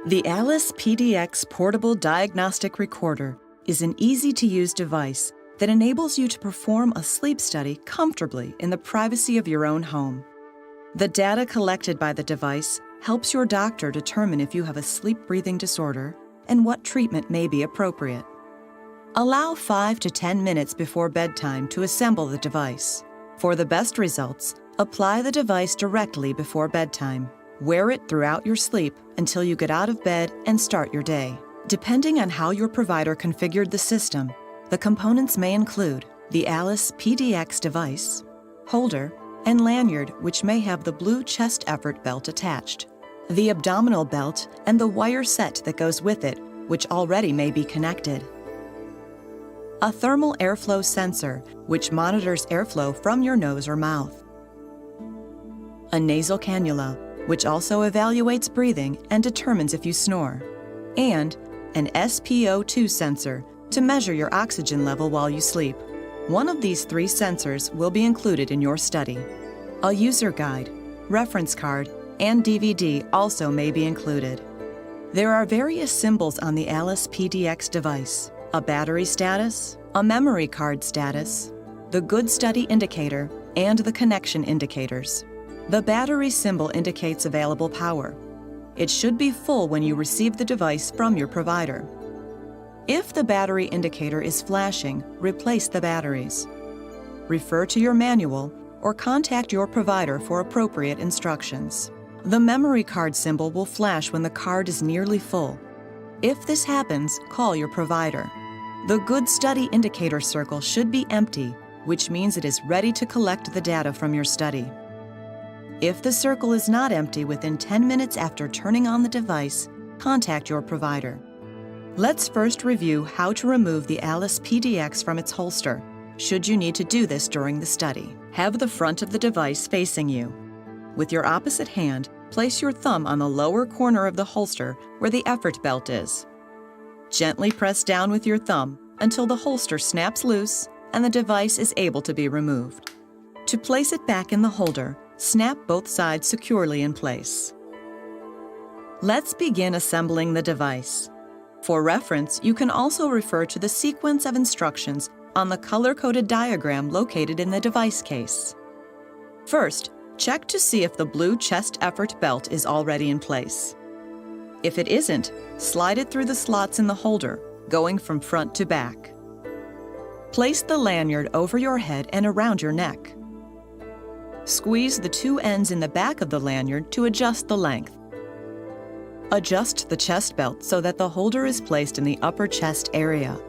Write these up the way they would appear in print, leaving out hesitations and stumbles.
The Alice PDX Portable Diagnostic Recorder is an easy-to-use device that enables you to perform a sleep study comfortably in the privacy of your own home. The data collected by the device helps your doctor determine if you have a sleep-breathing disorder and what treatment may be appropriate. Allow 5 to 10 minutes before bedtime to assemble the device. For the best results, apply the device directly before bedtime. Wear it throughout your sleep until you get out of bed and start your day. Depending on how your provider configured the system, the components may include the Alice PDX device, holder, and lanyard, which may have the blue chest effort belt attached, the abdominal belt, and the wire set that goes with it, which already may be connected, a thermal airflow sensor, which monitors airflow from your nose or mouth, a nasal cannula, which also evaluates breathing and determines if you snore, and an SpO2 sensor to measure your oxygen level while you sleep. One of these 3 sensors will be included in your study. A user guide, reference card, and DVD also may be included. There are various symbols on the Alice PDX device: a battery status, a memory card status, the good study indicator, and the connection indicators. The battery symbol indicates available power. It should be full when you receive the device from your provider. If the battery indicator is flashing, replace the batteries. Refer to your manual or contact your provider for appropriate instructions. The memory card symbol will flash when the card is nearly full. If this happens, call your provider. The good study indicator circle should be empty, which means it is ready to collect the data from your study. If the circle is not empty within 10 minutes after turning on the device, contact your provider. Let's first review how to remove the Alice PDX from its holster, should you need to do this during the study. Have the front of the device facing you. With your opposite hand, place your thumb on the lower corner of the holster where the effort belt is. Gently press down with your thumb until the holster snaps loose and the device is able to be removed. To place it back in the holder, snap both sides securely in place. Let's begin assembling the device. For reference, you can also refer to the sequence of instructions on the color-coded diagram located in the device case. First, check to see if the blue chest effort belt is already in place. If it isn't, slide it through the slots in the holder, going from front to back. Place the lanyard over your head and around your neck. Squeeze the 2 ends in the back of the lanyard to adjust the length. Adjust the chest belt so that the holder is placed in the upper chest area.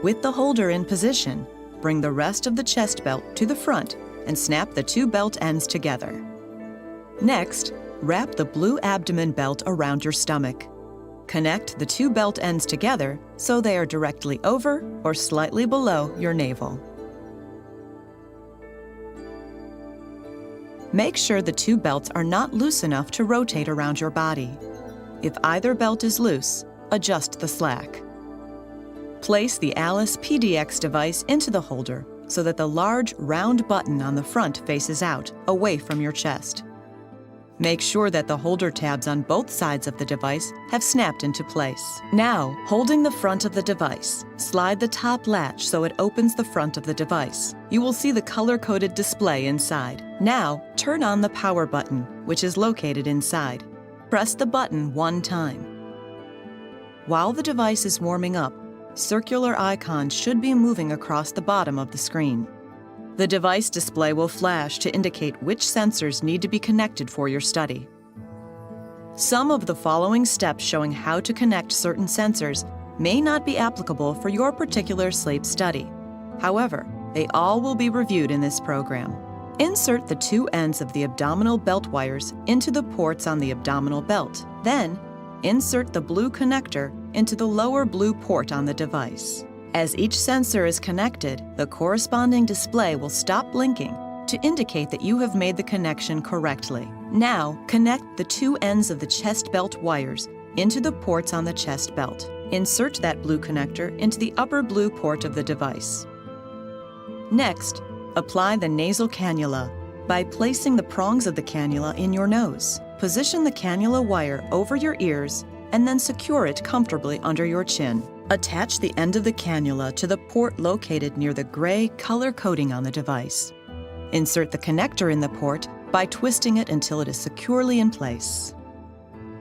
With the holder in position, bring the rest of the chest belt to the front and snap the 2 belt ends together. Next, wrap the blue abdomen belt around your stomach. Connect the 2 belt ends together so they are directly over or slightly below your navel. Make sure the 2 belts are not loose enough to rotate around your body. If either belt is loose, adjust the slack. Place the Alice PDX device into the holder so that the large, round button on the front faces out, away from your chest. Make sure that the holder tabs on both sides of the device have snapped into place. Now, holding the front of the device, slide the top latch so it opens the front of the device. You will see the color-coded display inside. Now, turn on the power button, which is located inside. Press the button 1 time. While the device is warming up, circular icons should be moving across the bottom of the screen. The device display will flash to indicate which sensors need to be connected for your study. Some of the following steps showing how to connect certain sensors may not be applicable for your particular sleep study. However, they all will be reviewed in this program. Insert the 2 ends of the abdominal belt wires into the ports on the abdominal belt. Then, insert the blue connector into the lower blue port on the device. As each sensor is connected, the corresponding display will stop blinking to indicate that you have made the connection correctly. Now, connect the 2 ends of the chest belt wires into the ports on the chest belt. Insert that blue connector into the upper blue port of the device. Next, apply the nasal cannula by placing the prongs of the cannula in your nose. Position the cannula wire over your ears and then secure it comfortably under your chin. Attach the end of the cannula to the port located near the gray color coding on the device. Insert the connector in the port by twisting it until it is securely in place.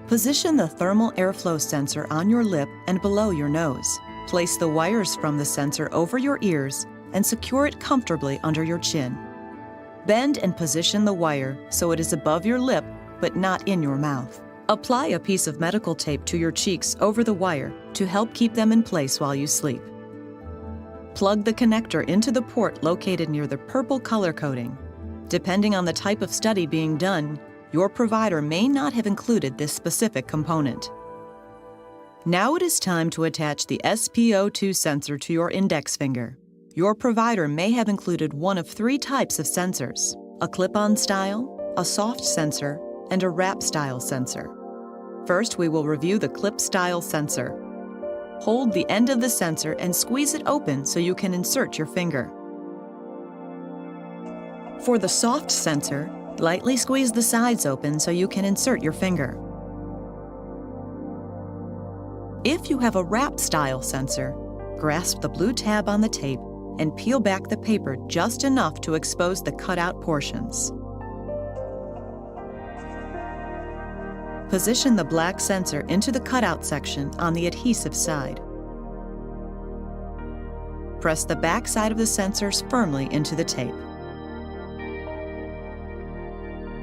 Position the thermal airflow sensor on your lip and below your nose. Place the wires from the sensor over your ears and secure it comfortably under your chin. Bend and position the wire so it is above your lip but not in your mouth. Apply a piece of medical tape to your cheeks over the wire to help keep them in place while you sleep. Plug the connector into the port located near the purple color coding. Depending on the type of study being done, your provider may not have included this specific component. Now it is time to attach the SpO2 sensor to your index finger. Your provider may have included one of 3 types of sensors: a clip-on style, a soft sensor, and a wrap style sensor. First, we will review the clip style sensor. Hold the end of the sensor and squeeze it open so you can insert your finger. For the soft sensor, lightly squeeze the sides open so you can insert your finger. If you have a wrap style sensor, grasp the blue tab on the tape and peel back the paper just enough to expose the cutout portions. Position the black sensor into the cutout section on the adhesive side. Press the back side of the sensors firmly into the tape.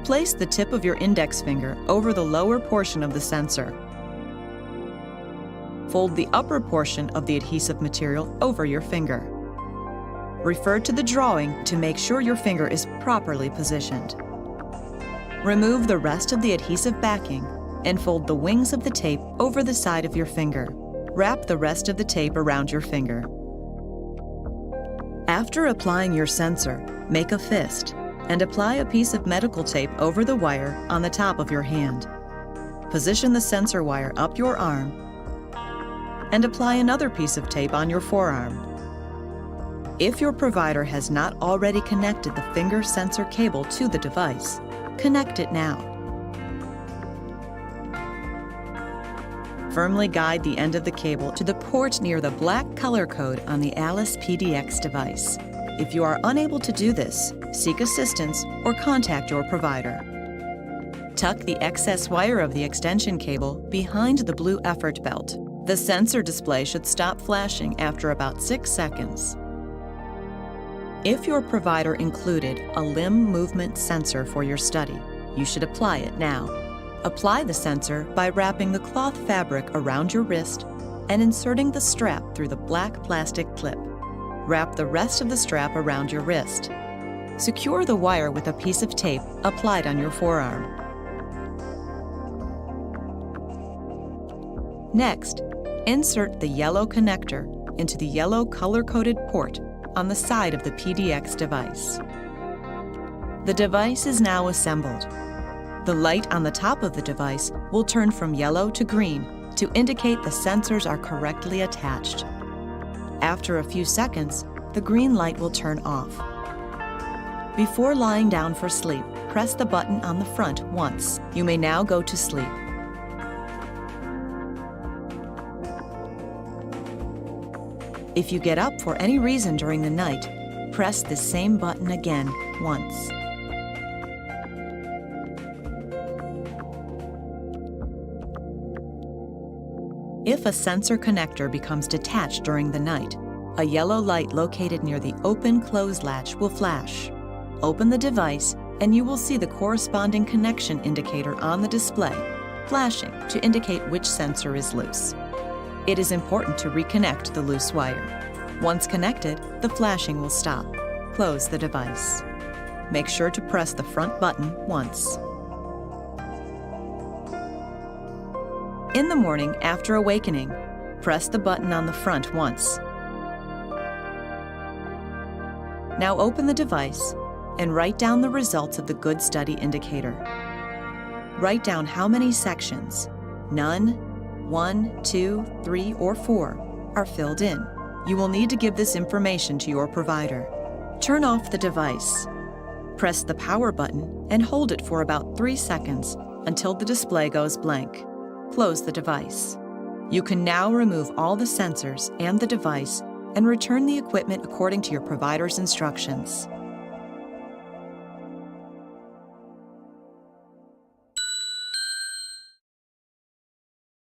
Place the tip of your index finger over the lower portion of the sensor. Fold the upper portion of the adhesive material over your finger. Refer to the drawing to make sure your finger is properly positioned. Remove the rest of the adhesive backing and fold the wings of the tape over the side of your finger. Wrap the rest of the tape around your finger. After applying your sensor, make a fist and apply a piece of medical tape over the wire on the top of your hand. Position the sensor wire up your arm and apply another piece of tape on your forearm. If your provider has not already connected the finger sensor cable to the device, connect it now. Firmly guide the end of the cable to the port near the black color code on the Alice PDX device. If you are unable to do this, seek assistance or contact your provider. Tuck the excess wire of the extension cable behind the blue effort belt. The sensor display should stop flashing after about 6 seconds. If your provider included a limb movement sensor for your study, you should apply it now. Apply the sensor by wrapping the cloth fabric around your wrist and inserting the strap through the black plastic clip. Wrap the rest of the strap around your wrist. Secure the wire with a piece of tape applied on your forearm. Next, insert the yellow connector into the yellow color-coded port on the side of the PDX device. The device is now assembled. The light on the top of the device will turn from yellow to green to indicate the sensors are correctly attached. After a few seconds, the green light will turn off. Before lying down for sleep, press the button on the front once. You may now go to sleep. If you get up for any reason during the night, press the same button again once. If a sensor connector becomes detached during the night, a yellow light located near the open-close latch will flash. Open the device and you will see the corresponding connection indicator on the display, flashing to indicate which sensor is loose. It is important to reconnect the loose wire. Once connected, the flashing will stop. Close the device. Make sure to press the front button once. In the morning after awakening, press the button on the front once. Now open the device and write down the results of the Good Study indicator. Write down how many sections, none, 1, 2, 3, or 4, are filled in. You will need to give this information to your provider. Turn off the device. Press the power button and hold it for about 3 seconds until the display goes blank. close the device. You can now remove all the sensors and the device and return the equipment according to your provider's instructions.